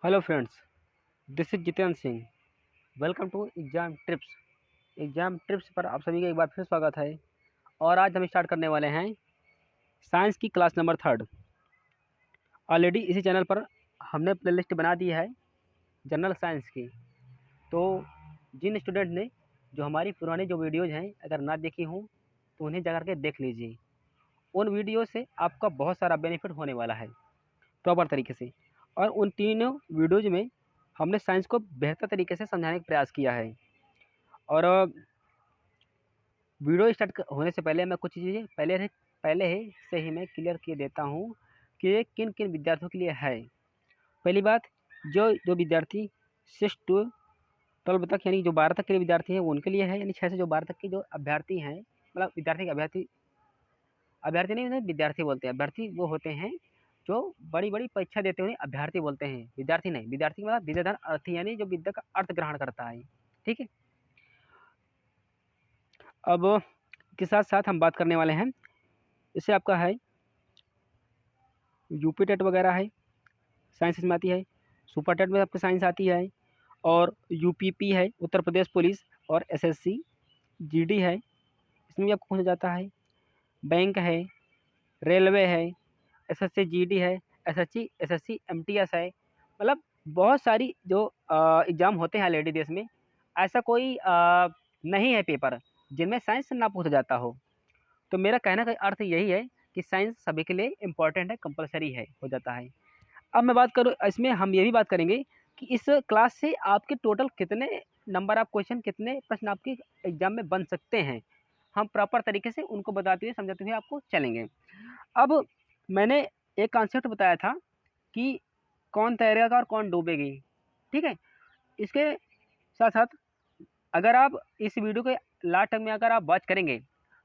Hello friends, this is Jitendra Singh. Welcome to exam trips. Exam trips पर आप सभी का एक बार फिर स्वागत है। और आज हम स्टार्ट करने वाले हैं साइंस की क्लास नंबर 3। ऑलरेडी इसी चैनल पर हमने प्लेलिस्ट बना दी है जनरल साइंस की। तो जिन स्टूडेंट ने जो हमारी पुरानी जो वीडियोज़ हैं अगर ना देखी हों तो उन्हें जा करके देख लीजिए। उन वीडियो से आपका बहुत सारा बेनिफिट होने वाला है प्रॉपर तरीके से। और उन तीनों वीडियोज़ में हमने साइंस को बेहतर तरीके से समझाने का प्रयास किया है। और वीडियो स्टार्ट होने से पहले मैं कुछ चीज़ें पहले से ही मैं क्लियर किए देता हूँ कि ये किन किन विद्यार्थियों के लिए है। पहली बात, जो जो विद्यार्थी 6 to 12 तक यानी जो 12 तक के विद्यार्थी हैं वो उनके लिए है। यानी 6 से जो 12 तक के जो अभ्यर्थी हैं, मतलब अभ्यर्थी नहीं उन्हें विद्यार्थी बोलते हैं। अभ्यर्थी वो होते हैं जो बड़ी बड़ी परीक्षा देते हुए अभ्यर्थी बोलते हैं, विद्यार्थी नहीं। विद्यार्थी मतलब विद्याधर अर्थी यानी जो विद्या का अर्थ ग्रहण करता है। ठीक है। अब के साथ साथ हम बात करने वाले हैं, इससे आपका है यूपी टेट वगैरह है, साइंस में आती है। सुपर टेट में आपकी साइंस आती है। और यूपीपी है, उत्तर प्रदेश पुलिस। और एसएससी जीडी है, इसमें भी आपको पूछा जाता है। बैंक है, रेलवे है, एसएससी जीडी है, एसएससी एमटीएस है। मतलब बहुत सारी जो एग्ज़ाम होते हैं ऑलरेडी देश में, ऐसा कोई नहीं है पेपर जिनमें साइंस ना पूछा जाता हो। तो मेरा कहने का अर्थ यही है कि साइंस सभी के लिए इम्पोर्टेंट है, कंपलसरी है, हो जाता है। अब मैं बात करूँ, इसमें हम ये भी बात करेंगे कि इस क्लास से आपके टोटल कितने नंबर ऑफ क्वेश्चन, कितने प्रश्न आपके एग्जाम में बन सकते हैं, हम प्रॉपर तरीके से उनको बताते हुए समझाते हुए आपको चलेंगे। अब मैंने एक कॉन्सेप्ट बताया था कि कौन तैरेगा और कौन डूबेगी। ठीक है। इसके साथ साथ अगर आप इस वीडियो के लास्ट तक में अगर आप वॉच करेंगे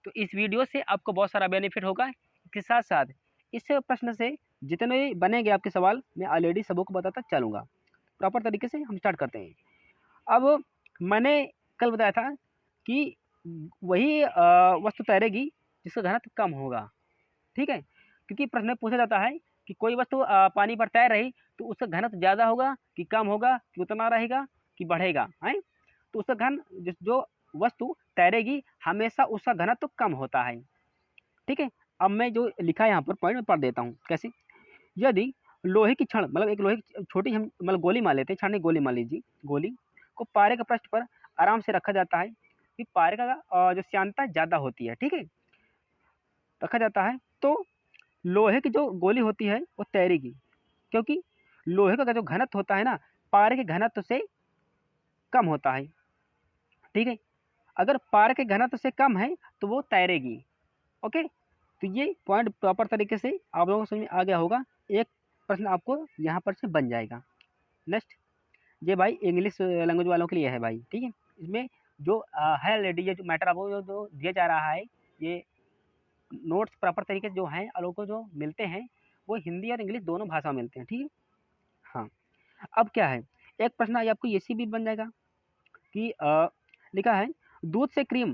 तो इस वीडियो से आपको बहुत सारा बेनिफिट होगा। इसके साथ साथ इस प्रश्न से जितने भी बनेंगे आपके सवाल, मैं ऑलरेडी सबों को बताता चलूँगा। प्रॉपर तरीके से हम स्टार्ट करते हैं। अब मैंने कल बताया था कि वही वस्तु तैरेगी जिसका घनत्व कम होगा। ठीक है। क्योंकि प्रश्न में पूछा जाता है कि कोई वस्तु पानी पर तैर रही तो उसका घनत्व ज़्यादा होगा कि कम होगा, कि उतना रहेगा कि बढ़ेगा है। तो उसका घन जो वस्तु तैरेगी हमेशा उसका घनत्व कम होता है। ठीक है। अब मैं जो लिखा है यहाँ पर पॉइंट में पढ़ देता हूँ कैसे। यदि लोहे की छड़, मतलब एक लोहे की छोटी, हम मतलब गोली मान लेते हैं, छड़ नहीं गोली मान लीजिए, गोली को पारे के पृष्ठ पर आराम से रखा जाता है कि पारे का जो श्यानता ज़्यादा होती है। ठीक है, रखा जाता है तो लोहे की जो गोली होती है वो तैरेगी, क्योंकि लोहे का जो घनत्व होता है ना, पारे के घनत्व से कम होता है। ठीक है। अगर पारे के घनत्व से कम है तो वो तैरेगी। ओके। तो ये पॉइंट प्रॉपर तरीके से आप लोगों को समझ में आ गया होगा। एक प्रश्न आपको यहाँ पर से बन जाएगा। नेक्स्ट, ये भाई इंग्लिश लैंग्वेज वालों के लिए है भाई। ठीक है। इसमें जो है ऑलरेडी, ये जो मैटर आपको जो दिया जा रहा है, ये नोट्स प्रॉपर तरीके से जो हैं आप लोगों को जो मिलते हैं वो हिंदी और इंग्लिश दोनों भाषा में मिलते हैं। ठीक है। हाँ। अब क्या है, एक प्रश्न ये आपको ये सी भी बन जाएगा कि लिखा है दूध से क्रीम।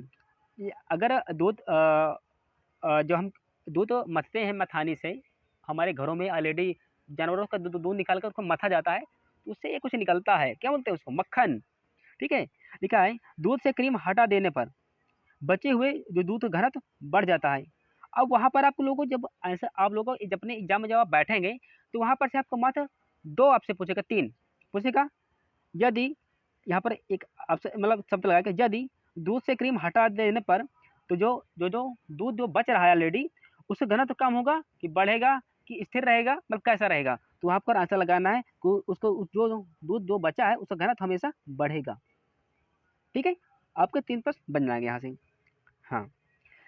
अगर दूध जो हम दूध मथते हैं मथानी से, हमारे घरों में ऑलरेडी जानवरों का दूध दूध निकाल कर उसको मथा जाता है, तो उससे ये कुछ निकलता है, क्या बोलते हैं उसको, मक्खन। ठीक है। लिखा है दूध से क्रीम हटा देने पर बचे हुए जो दूध का घनत्व बढ़ जाता है। अब वहाँ पर आप लोगों को जब आंसर, आप लोगों को अपने एग्जाम में जब आप बैठेंगे तो वहाँ पर से आपको मात्र 2 आपसे पूछेगा, 3 पूछेगा। यदि यहाँ पर एक आपसे मतलब शब्द लगा के, यदि दूध से क्रीम हटा देने पर तो जो दूध जो बच रहा है ऑलरेडी, उससे घनत्व कम होगा कि बढ़ेगा कि स्थिर रहेगा, मतलब कैसा रहेगा। तो वहाँ पर आंसर लगाना है कि उसको जो दूध जो बचा है उसका घनत्व हमेशा बढ़ेगा। ठीक है। आपके 3 प्रश्न बन जाएंगे यहाँ से। हाँ।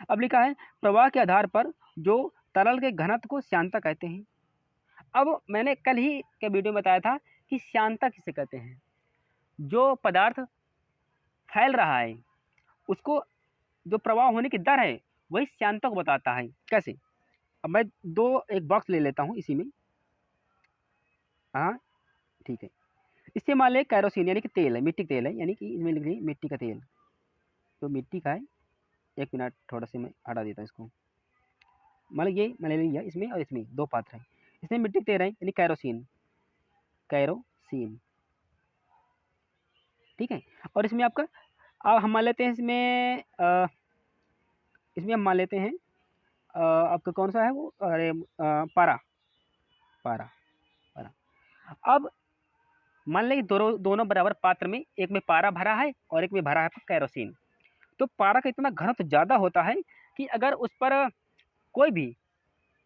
अब लिखा है प्रवाह के आधार पर जो तरल के घनत्व को श्यानता कहते हैं। अब मैंने कल ही के वीडियो में बताया था कि श्यानता किसे कहते हैं। जो पदार्थ फैल रहा है उसको जो प्रवाह होने की दर है वही श्यानता को बताता है। कैसे, अब मैं एक बॉक्स ले लेता हूँ इसी में। हाँ, ठीक है। इससे मान लें कैरोसिन यानी कि तेल है, मिट्टी का तेल है, यानी कि इसमें लिख रही मिट्टी का तेल। तो मिट्टी का है, एक मिनट थोड़ा सा मैं हटा देता हूँ इसको। मतलब ये मैंने लिया इसमें और इसमें 2 पात्र हैं। इसमें मिट्टी का तेल है यानी कैरोसिन, कैरोसिन, ठीक है। और इसमें आपका अब हम मान लेते हैं इसमें हम मान लेते हैं आपका कौन सा है वो, अरे पारा, पारा, पारा। अब मान लें दोनों दोनों बराबर पात्र में, एक में पारा भरा है और एक में भरा है कैरोसिन। तो पारा का इतना घनत्व ज़्यादा होता है कि अगर उस पर कोई भी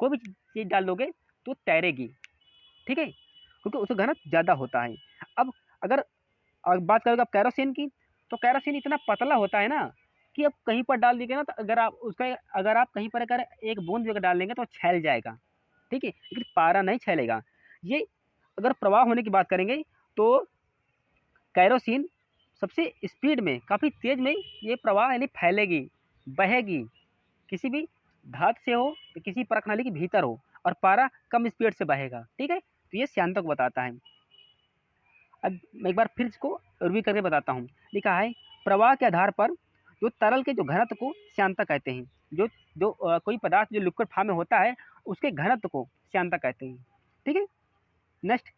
चीज़ डाल दोगे तो तैरेगी, ठीक है, क्योंकि उसका घनत्व ज़्यादा होता है। अब अगर बात करोगे आप कैरोसिन की, तो कैरोसिन इतना पतला होता है ना कि अब कहीं पर डाल दीजिए ना, तो अगर आप कहीं पर अगर एक बूंद भी अगर डाल देंगे तो छैल जाएगा, ठीक है, लेकिन पारा नहीं छैलेगा। ये अगर प्रवाह होने की बात करेंगे तो कैरोसिन सबसे स्पीड में, काफ़ी तेज में ये प्रवाह यानी फैलेगी, बहेगी, किसी भी धातु से हो या किसी प्रणाली के भीतर हो, और पारा कम स्पीड से बहेगा, ठीक है। तो ये श्यानता को बताता है। अब मैं एक बार फिर इसको रिव्यू करके बताता हूँ। लिखा है प्रवाह के आधार पर जो तरल के जो घनत्व को श्यानता कहते हैं। जो जो कोई पदार्थ जो लिक्विड फॉर्म में होता है उसके घनत्व को श्यानता कहते हैं, ठीक है। नेक्स्ट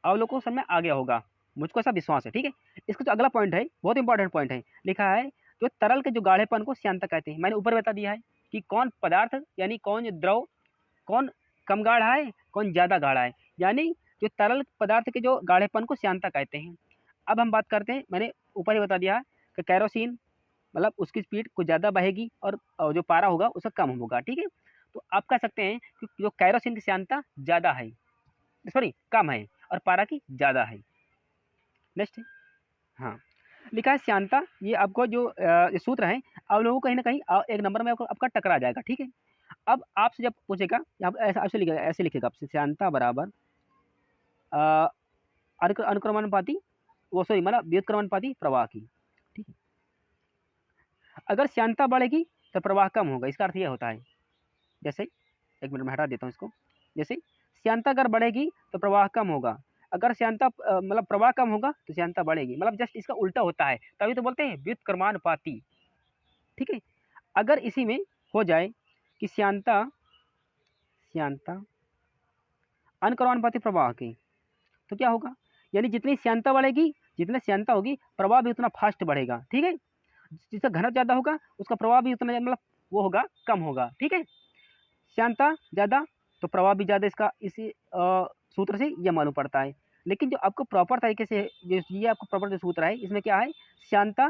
आप लोग को समझ में आ गया होगा, मुझको ऐसा विश्वास है, ठीक है। इसका जो अगला पॉइंट है बहुत इंपॉर्टेंट पॉइंट है। लिखा है जो तरल के जो गाढ़ेपन को श्यानता कहते हैं। मैंने ऊपर बता दिया है कि कौन पदार्थ यानी कौन द्रव कौन कम गाढ़ा है कौन ज़्यादा गाढ़ा है, यानी जो तरल पदार्थ के जो गाढ़ेपन को श्यानता कहते हैं। अब हम बात करते हैं, मैंने ऊपर ही बता दिया कि कैरोसिन मतलब उसकी स्पीड कुछ ज़्यादा बहेगी और जो पारा होगा उसका कम होगा, ठीक है। तो आप कह सकते हैं कि जो कैरोसिन की श्यानता ज़्यादा है, सॉरी कम है, और पारा की ज़्यादा है। नेक्स्ट हाँ, लिखा है श्यानता, ये आपको जो सूत्र है आप लोगों को कहीं ना कहीं एक नंबर में आपका टकरा जाएगा, ठीक है। अब आपसे जब पूछेगा ऐसा ऐसे लिखेगा आपसे श्यानता बराबर अनुक्रमणपाती वो सॉरी मतलब व्युत्क्रमणपाती प्रवाह की, ठीक है। अगर श्यानता बढ़ेगी तो प्रवाह कम होगा, इसका अर्थ यह होता है, जैसे एक मिनट में हटा देता हूँ इसको। जैसे श्यानता अगर बढ़ेगी तो प्रवाह कम होगा, अगर श्यानता मतलब प्रवाह कम होगा तो श्यानता बढ़ेगी, मतलब जस्ट इसका उल्टा होता है, तभी तो बोलते हैं व्युत्क्रमानुपाती, ठीक है। अगर इसी में हो जाए कि श्यानता अनुक्रमानुपाती प्रवाह की, तो क्या होगा, यानी जितनी श्यानता बढ़ेगी जितना श्यानता होगी प्रवाह भी उतना फास्ट बढ़ेगा, ठीक है। जिसका घनत्व ज़्यादा होगा उसका प्रवाह भी उतना मतलब वो होगा कम होगा, ठीक है। श्यानता ज़्यादा तो प्रवाह भी ज़्यादा, इसका इसी सूत्र से यह मालूम पड़ता है। लेकिन जो आपको प्रॉपर तरीके से जो ये आपको प्रॉपर जो सूत्र है इसमें क्या है, श्यानता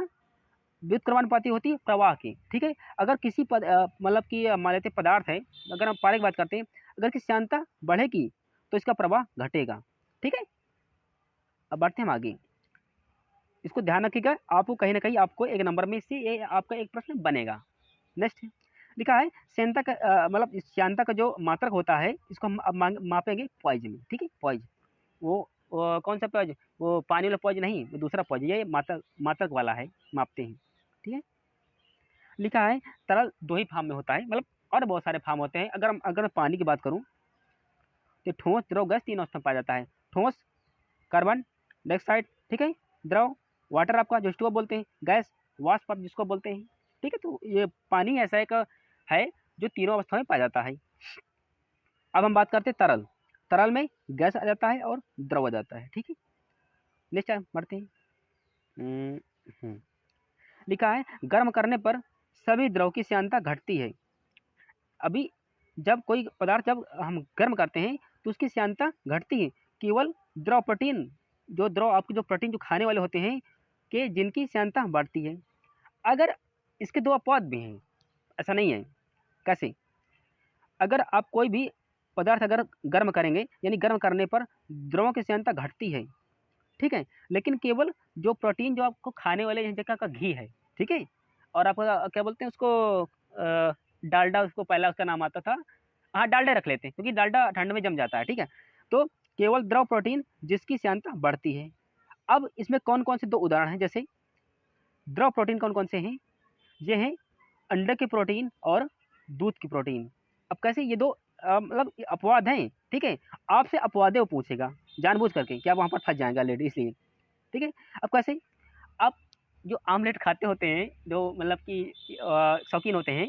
व्युत्क्रमानुपाती होती है प्रवाह की, ठीक है। अगर किसी मतलब कि मान लेते पदार्थ है, अगर हम पारे की बात करते हैं, अगर की श्यानता बढ़ेगी तो इसका प्रवाह घटेगा, ठीक है। अब बढ़ते हैं हम आगे, इसको ध्यान रखिएगा, आपको कहीं ना कहीं आपको एक नंबर में से ये आपका एक प्रश्न बनेगा। नेक्स्ट लिखा है श्यानता का मतलब श्यानता का जो मात्रक होता है इसको हम अब मापेंगे पॉइज में, ठीक है। पॉइज वो कौन सा पॉइज, वो पानी वाला पॉइज नहीं, वो दूसरा पॉइज, ये मात्रक वाला है, मापते हैं, ठीक है। लिखा है तरल दो ही फार्म में होता है, मतलब और बहुत सारे फार्म होते हैं। अगर मैं पानी की बात करूँ तो ठोस द्रव गैस तीन अवस्था में पाया जाता है। ठोस कार्बन डाइऑक्साइड, ठीक है, द्रव वाटर आपका जो इसको बोलते हैं, गैस वाष्प आप जिसको बोलते हैं, ठीक है। तो ये पानी ऐसा एक है जो तीनों अवस्था में पाया जाता है। अब हम बात करते हैं तरल, तरल में गैस आ जाता है और द्रव आ जाता है, ठीक है। नेक्स्ट बढ़ते हैं। लिखा है गर्म करने पर सभी द्रव की श्यानता घटती है। अभी जब कोई पदार्थ जब हम गर्म करते हैं तो उसकी श्यानता घटती है, केवल द्रव प्रोटीन जो द्रव आपके जो प्रोटीन जो खाने वाले होते हैं कि जिनकी श्यानता बढ़ती है। अगर इसके दो अपवाद भी हैं, ऐसा नहीं है, कैसे, अगर आप कोई भी पदार्थ अगर गर्म करेंगे यानी गर्म करने पर द्रवों की श्यानता घटती है, ठीक है, लेकिन केवल जो प्रोटीन जो आपको खाने वाले जगह का घी है, ठीक है, और आपका क्या बोलते हैं उसको डालडा, उसको पहला उसका नाम आता था, हाँ डालडा रख लेते हैं क्योंकि डालडा ठंड में जम जाता है, ठीक है। तो केवल द्रव प्रोटीन जिसकी श्यानता बढ़ती है। अब इसमें कौन कौन से दो उदाहरण हैं, जैसे द्रव प्रोटीन कौन कौन से हैं, ये हैं अंडे की प्रोटीन और दूध की प्रोटीन। अब कैसे ये दो मतलब अपवाद हैं, ठीक है, आपसे अपवादे वो पूछेगा जानबूझ करके कि आप वहाँ पर फंस जाएंगे ऑलरेडी, इसलिए, ठीक है। अब कैसे, आप जो आमलेट खाते होते हैं, जो मतलब कि शौकीन होते हैं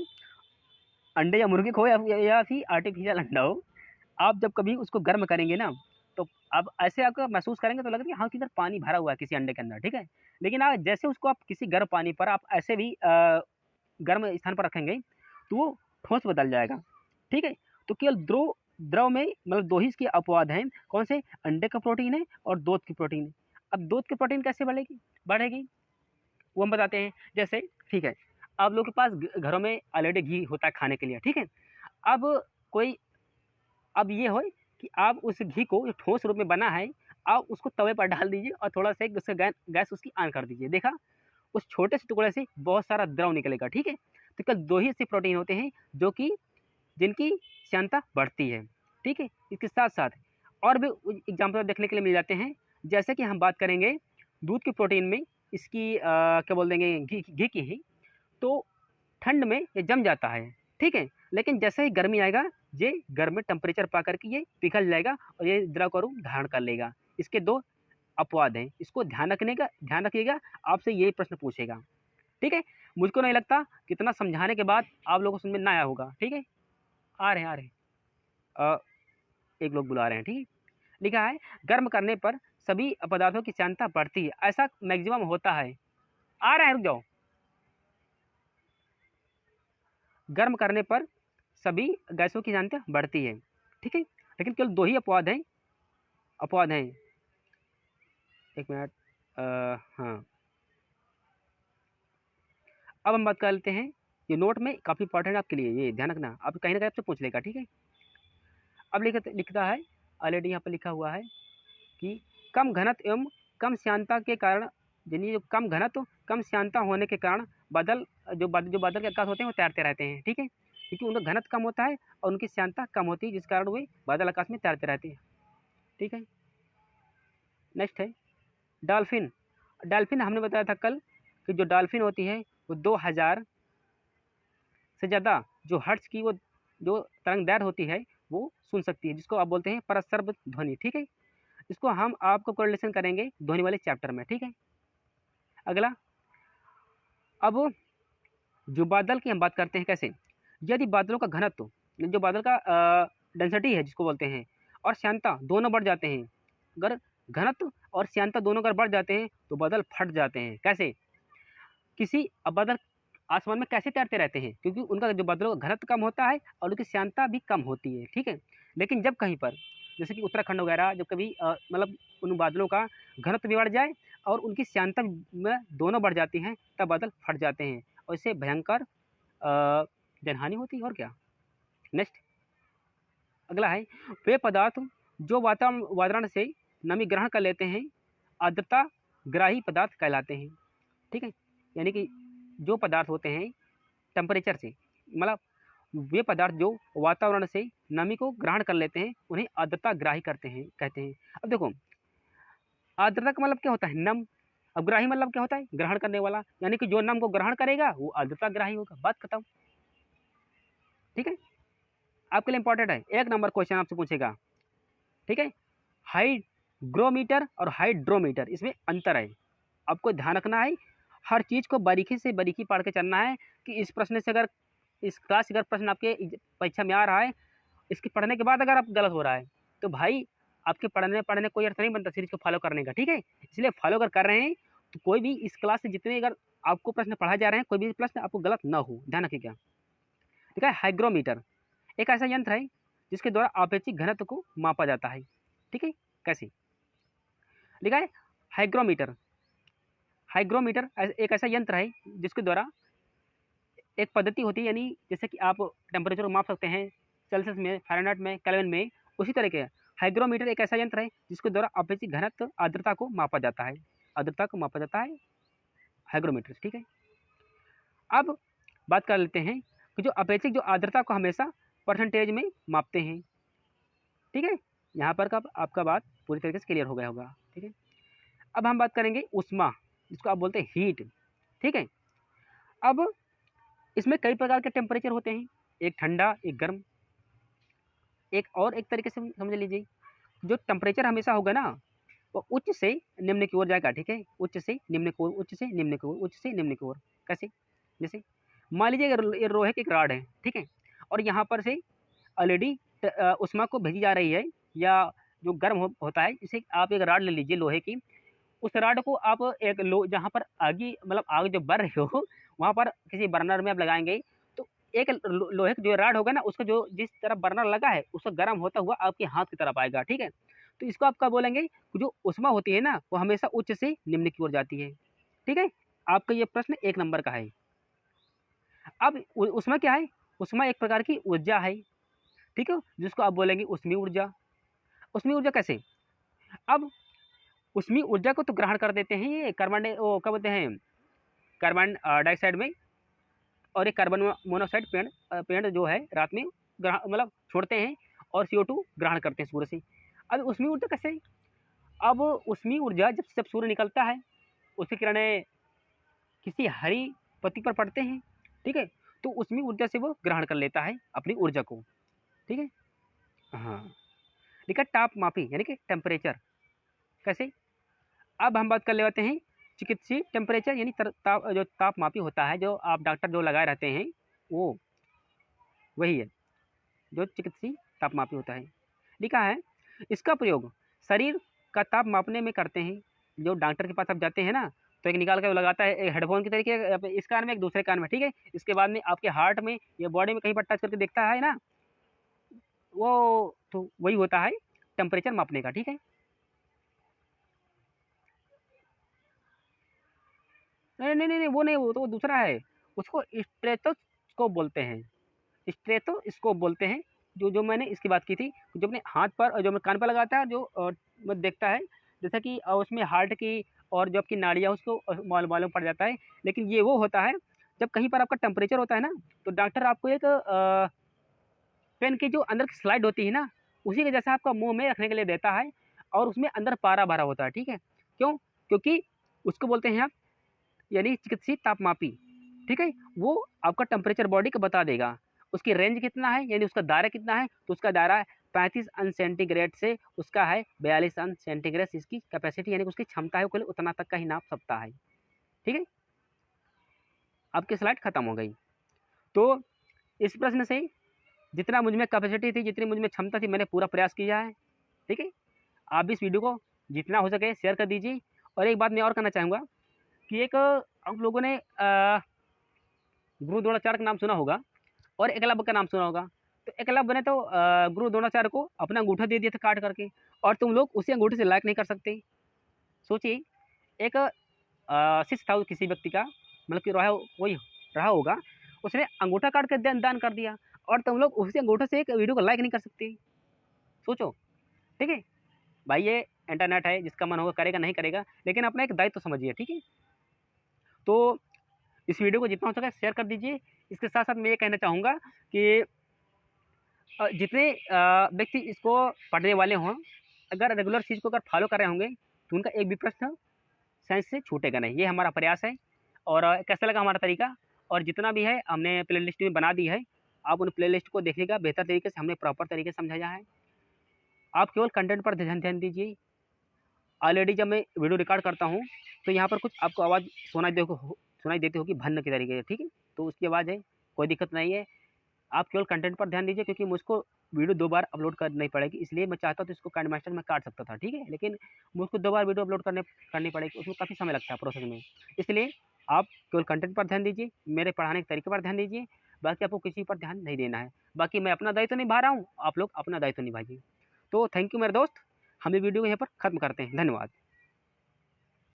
अंडे या मुर्गी को या फिर आर्टिफिशियल अंडा हो, आप जब कभी उसको गर्म करेंगे ना तो अब ऐसे आपको महसूस करेंगे तो लगेगा कि हाँ, किधर पानी भरा हुआ है किसी अंडे के अंदर, ठीक है। लेकिन आप जैसे उसको आप किसी गर्म पानी पर आप ऐसे भी गर्म स्थान पर रखेंगे तो वो ठोस बदल जाएगा, ठीक है। तो केवल द्रव द्रव में मतलब दो ही इसके अपवाद हैं, कौन से? अंडे का प्रोटीन है और दूध की प्रोटीन है। अब दूध की प्रोटीन कैसे बढ़ेगी वो हम बताते हैं। जैसे ठीक है, आप लोग के पास घरों में ऑलरेडी घी होता है खाने के लिए, ठीक है। अब कोई अब ये हो कि आप उस घी को जो ठोस रूप में बना है, आप उसको तवे पर डाल दीजिए और थोड़ा सा उसका गैस उसकी ऑन कर दीजिए। देखा, उस छोटे से टुकड़े से बहुत सारा द्रव निकलेगा, ठीक है। तो केवल दो ही ऐसे प्रोटीन होते हैं जो कि जिनकी श्यानता बढ़ती है, ठीक है। इसके साथ साथ और भी एग्जाम्पल देखने के लिए मिल जाते हैं। जैसे कि हम बात करेंगे दूध की प्रोटीन में इसकी क्या बोल देंगे, घी की ही, तो ठंड में ये जम जाता है, ठीक है। लेकिन जैसे ही गर्मी आएगा, ये गर्म टेम्परेचर पा करके ये पिघल जाएगा और ये द्रव का रूप धारण कर लेगा। इसके दो अपवाद हैं, इसको ध्यान रखिएगा, आपसे यही प्रश्न पूछेगा, ठीक है। मुझको नहीं लगता कितना समझाने के बाद आप लोगों को समझ में ना आया होगा, ठीक है। आ रहे हैं एक लोग बुला रहे हैं, ठीक है। लिखा है गर्म करने पर सभी पदार्थों की श्यानता बढ़ती है, ऐसा मैक्सिमम होता है। आ रहा है, रुक जाओ। गर्म करने पर सभी गैसों की श्यानता बढ़ती है, ठीक है। लेकिन केवल दो ही अपवाद हैं। एक मिनट, हाँ, अब हम बात कर लेते हैं। ये नोट में काफ़ी इंपॉर्टेंट है आपके लिए, ये ध्यान रखना, आप कहीं ना कहीं आपसे पूछ लेगा, ठीक है। अब लिखता है, ऑलरेडी यहाँ पर लिखा हुआ है कि कम घनत्व एवं कम श्यानता के कारण, यानी जो कम घनत्व कम श्यानता होने के कारण जो बादल के आकाश होते हैं वो तैरते रहते हैं, ठीक है। क्योंकि उनका घनत्व कम होता है और उनकी श्यानता कम होती है, जिस कारण वे बादल आकाश में तैरते रहते हैं, ठीक है। नेक्स्ट है डॉल्फिन। डॉल्फिन हमने बताया था कल कि जो डॉल्फिन होती है वो 2000 से ज़्यादा जो हर्ट्ज की वो जो तरंगदैर्घ्य होती है वो सुन सकती है, जिसको आप बोलते हैं परस्वर्ग ध्वनि, ठीक है। इसको हम आपको कोरिलेशन करेंगे ध्वनि वाले चैप्टर में, ठीक है। अगला, अब जो बादल की हम बात करते हैं कैसे, यदि बादलों का घनत्व, जो बादल का डेंसिटी है जिसको बोलते हैं, और श्यानता दोनों बढ़ जाते हैं, अगर घनत्व और श्यानता दोनों अगर बढ़ जाते हैं तो बादल फट जाते हैं। कैसे? अब बादल आसमान में कैसे तैरते रहते हैं? क्योंकि उनका जो बादलों का घनत्व कम होता है और उनकी श्यानता भी कम होती है, ठीक है। लेकिन जब कहीं पर जैसे कि उत्तराखंड वगैरह, जब कभी मतलब उन बादलों का घनत्व भी बढ़ जाए और उनकी श्यानता में दोनों बढ़ जाती हैं, तब बादल फट जाते हैं और इससे भयंकर जनहानि होती है। और क्या, नेक्स्ट अगला है, वे पदार्थ जो वातावरण से नमी ग्रहण कर लेते हैं आर्द्रता ग्राही पदार्थ कहलाते हैं, ठीक है। यानी कि जो पदार्थ होते हैं टेम्परेचर से, मतलब वे पदार्थ जो वातावरण से नमी को ग्रहण कर लेते हैं उन्हें आर्द्रता ग्राही कहते हैं। अब देखो, आर्द्रता का मतलब क्या होता है? नम। अब ग्राही मतलब क्या होता है? ग्रहण करने वाला, यानी कि जो नम को ग्रहण करेगा वो आर्द्रता ग्राही होगा, बात खत्म, ठीक है। आपके लिए इंपॉर्टेंट है, एक नंबर क्वेश्चन आपसे पूछेगा, ठीक है। हाइग्रोमीटर और हाइड्रोमीटर, इसमें अंतर है, आपको ध्यान रखना है। हर चीज़ को बारीकी से बारीकी पढ़ के चलना है कि इस प्रश्न से अगर इस क्लास अगर प्रश्न आपके परीक्षा में आ रहा है, इसके पढ़ने के बाद अगर आप गलत हो रहा है तो भाई आपके पढ़ने कोई अर्थ नहीं बनता सीरीज को फॉलो करने का, ठीक है। इसलिए फॉलो अगर कर रहे हैं तो कोई भी इस क्लास से जितने अगर आपको प्रश्न पढ़ाए जा रहे हैं, कोई भी प्रश्न आपको गलत ना हो, ध्यान रखिएगा, ठीक है। हाइग्रोमीटर एक ऐसा यंत्र है जिसके द्वारा आपेक्षिक घनत्व को मापा जाता है, ठीक है। कैसे लिखा है? हाइग्रोमीटर एक ऐसा यंत्र है जिसके द्वारा एक पद्धति होती है, यानी जैसे कि आप टेम्परेचर को माप सकते हैं सेल्सियस में, फ़ारेनहाइट में, केल्विन में, उसी तरह के हाइग्रोमीटर एक ऐसा यंत्र है जिसके द्वारा आपेक्षिक घनत्व आर्द्रता को मापा जाता है, हाइग्रोमीटर, ठीक है। अब बात कर लेते हैं कि जो अपेक्षिक जो आर्द्रता को हमेशा परसेंटेज में मापते हैं, ठीक है। यहाँ पर कब आपका बात पूरी तरीके से क्लियर हो गया होगा, ठीक है। अब हम बात करेंगे ऊष्मा, जिसको आप बोलते हैं हीट, ठीक है। अब इसमें कई प्रकार के टेम्परेचर होते हैं, एक ठंडा, एक गर्म, एक तरीके से समझ लीजिए, जो टेम्परेचर हमेशा होगा ना वो उच्च से निम्न की ओर जाएगा, ठीक है। उच्च से निम्न की ओर, उच्च से निम्न की ओर, उच्च से निम्न की ओर। कैसे? जैसे मान लीजिए ये लोहे की एक रॉड है, ठीक है, और यहाँ पर से ऑलरेडी ऊष्मा को भेजी जा रही है या जो गर्म होता है, जैसे आप एक राड ले लीजिए लोहे की, उस राड को आप एक जहाँ पर आगी मतलब आग जो बढ़ रही हो वहाँ पर किसी बर्नर में आप लगाएँगे, तो एक लोहे का जो राड होगा ना, उसका जो जिस तरफ बर्नर लगा है, उसका गर्म होता हुआ आपके हाथ की तरफ आएगा, ठीक है? तो इसको आप क्या बोलेंगे, जो ऊष्मा होती है ना, वो हमेशा उच्च से निम्न की ओर जाती है, ठीक है? आपका ये प्रश्न 1 नंबर का है। अब ऊष्मा क्या है? ऊष्मा एक प्रकार की ऊर्जा है, ठीक है? जिसको आप बोलेंगे ऊष्मीय ऊर्जा। ऊष्मीय ऊर्जा कैसे? अब ऊष्मीय ऊर्जा को तो ग्रहण कर देते हैं ये क्या बोलते हैं, कार्बन डाइऑक्साइड में, और ये कार्बन मोनोऑक्साइड पेड़ जो है रात में मतलब छोड़ते हैं, और CO2 ग्रहण करते हैं सूर्य से। अब ऊष्मीय ऊर्जा कैसे? अब ऊष्मीय ऊर्जा जब सूर्य निकलता है, उसकी किरणें किसी हरी पत्ती पर पड़ते हैं, ठीक है? तो ऊष्मीय ऊर्जा से वो ग्रहण कर लेता है अपनी ऊर्जा को, ठीक है? हाँ, लिखा तापमापी यानी कि टेम्परेचर कैसे? अब हम बात कर लेते हैं चिकित्सीय टेम्परेचर, यानी जो तापमापी होता है, जो आप डॉक्टर जो लगाए रहते हैं, वो वही है जो चिकित्सीय तापमापी होता है। लिखा है इसका प्रयोग शरीर का ताप मापने में करते हैं। जो डॉक्टर के पास आप जाते हैं ना, तो एक निकाल कर वो लगाता है, एक हेडफोन की तरीके इस कान में, एक दूसरे कान में, ठीक है? इसके बाद में आपके हार्ट में या बॉडी में कहीं पर टच करके देखता है ना, वो तो वही होता है टेम्परेचर मापने का, ठीक है? नहीं नहीं नहीं नहीं, वो नहीं, वो तो दूसरा है। उसको स्टेथोस्कोप बोलते हैं, स्टेथोस्कोप बोलते हैं। जो जो मैंने इसकी बात की थी, जो अपने हाथ पर और जो अपने कान पर लगाता है, जो मतलब देखता है, जैसा कि उसमें हार्ट की और जो आपकी नाड़ियाँ उसको मालूम पड़ जाता है। लेकिन ये वो होता है जब कहीं पर आपका टेम्परेचर होता है ना, तो डॉक्टर आपको एक पेन की जो अंदर की स्लाइड होती है ना, उसी के जैसा आपका मुँह में रखने के लिए देता है, और उसमें अंदर पारा भरा होता है, ठीक है? क्यों? क्योंकि उसको बोलते हैं आप यानी चिकित्सीय तापमापी, ठीक है? वो आपका टेम्परेचर बॉडी का बता देगा। उसकी रेंज कितना है, यानी उसका दायरा कितना है, तो उसका दायरा 35 अंश सेंटीग्रेड से उसका है 42 अंश सेंटीग्रेड। इसकी कैपेसिटी यानी कि उसकी क्षमता है, वो केवल उतना तक का ही नाप सकता है, ठीक है? आपकी स्लाइड खत्म हो गई। तो इस प्रश्न से जितना मुझ में कैपेसिटी थी, जितनी मुझ में क्षमता थी, मैंने पूरा प्रयास किया है, ठीक है? आप भी इस वीडियो को जितना हो सके शेयर कर दीजिए। और एक बात मैं और कहना चाहूँगा कि एक आप लोगों ने गुरु द्रोणाचार्य का नाम सुना होगा, और एकलव्य का नाम सुना होगा। तो एकलव्य ने तो गुरु द्रोणाचार्य को अपना अंगूठा दे दिया था काट करके, और तुम लोग उसी अंगूठे से लायक नहीं कर सकते। सोचिए, एक शिष्य था किसी व्यक्ति का, मतलब कि रहा कोई रहा होगा, उसने अंगूठा काट के दान कर दिया, और तुम लोग उसी अंगूठे से एक वीडियो को लाइक नहीं कर सकते। सोचो, ठीक है? भाई ये इंटरनेट है, जिसका मन होगा करेगा, नहीं करेगा, लेकिन अपना एक दायित्व तो समझिए, ठीक है? तो इस वीडियो को जितना हो सके शेयर कर दीजिए। इसके साथ साथ मैं ये कहना चाहूँगा कि जितने व्यक्ति इसको पढ़ने वाले हों, अगर रेगुलर चीज़ को अगर फॉलो कर रहे होंगे, तो उनका एक भी प्रश्न साइंस से छूटेगा नहीं। ये हमारा प्रयास है। और कैसा लगा हमारा तरीका, और जितना भी है हमने प्ले लिस्ट में बना दी है, आप उन प्ले लिस्ट को देखिएगा। बेहतर तरीके से हमने प्रॉपर तरीके से समझाया है। आप केवल कंटेंट पर ध्यान दीजिए। ऑलरेडी जब मैं वीडियो रिकॉर्ड करता हूँ, तो यहाँ पर कुछ आपको आवाज़ सुनाई देती होगी भन्न की तरीके से, ठीक है? तो उसकी आवाज़ है, कोई दिक्कत नहीं है। आप केवल कंटेंट पर ध्यान दीजिए, क्योंकि मुझको वीडियो 2 बार अपलोड करनी पड़ेगी, इसलिए मैं चाहता तो इसको काइनमास्टर में काट सकता था, ठीक है? लेकिन मुझको 2 बार वीडियो अपलोड करनी पड़ेगी, उसमें काफ़ी समय लगता है प्रोसेस में। इसलिए आप केवल कंटेंट पर ध्यान दीजिए, मेरे पढ़ाने के तरीके पर ध्यान दीजिए, बाकी आपको किसी पर ध्यान नहीं देना है। बाकी मैं अपना दायित्व निभा रहा हूँ, आप लोग अपना दायित्व निभाइए। तो थैंक यू मेरे दोस्त, हम ये वीडियो को यहाँ पर ख़त्म करते हैं। धन्यवाद।